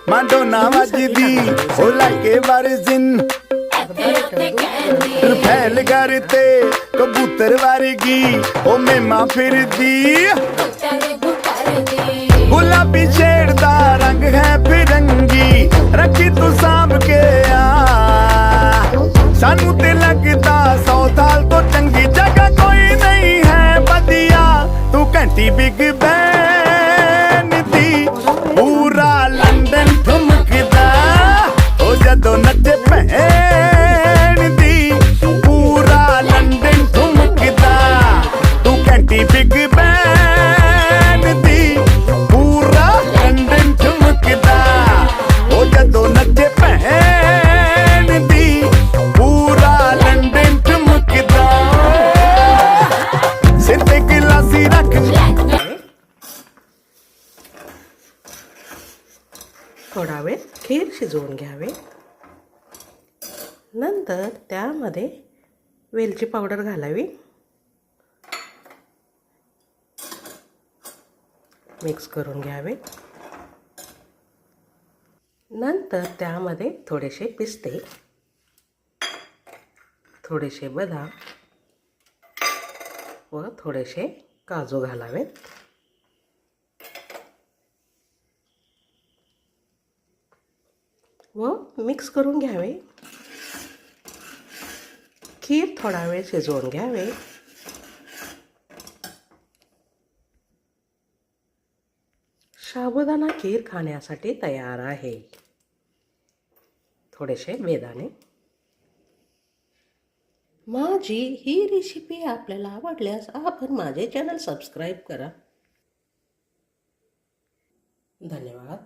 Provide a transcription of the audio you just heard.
मांडोना वजदी ओ लाके बरजिन फैल करते कबूतर वर्गी ओ मेमा फिरदी गुलाबी शेर दा रंग है फिरंगी रखी तू सांभ के सानू ते लगदा 100 साल तो चंगी जगह कोई नहीं है बदिया तू घंटी बिग बैन दी पूरा लंदन ठुमकदा ओ जदों नचे भैन दी पूरा लंदन ठुमकदा तू घंटी बिग बैन दी पूरा लंदन ठुमकदा ओ जदों नचे भैन दी पूरा लंदन ठुमकदा सिर ते गिलासी रख थोडा वेळ खीर शिजवून घ्यावे. नंतर त्यामध्ये वेलची पावडर घालावी. मिक्स करून घ्यावे. नंतर त्यामध्ये थोडेसे पिस्ते, थोडेसे बदाम व थोडेसे काजू घालावेत. व मिक्स करून घ्यावे. खीर थोडा वेळ शिजवून घ्यावे. साबुदाणा खीर खाण्यासाठी तयार आहे. थोडेसे बेदाणे. माझी ही रेसिपी आपल्याला आवडल्यास आपण माझे चॅनल सबस्क्राईब करा. धन्यवाद.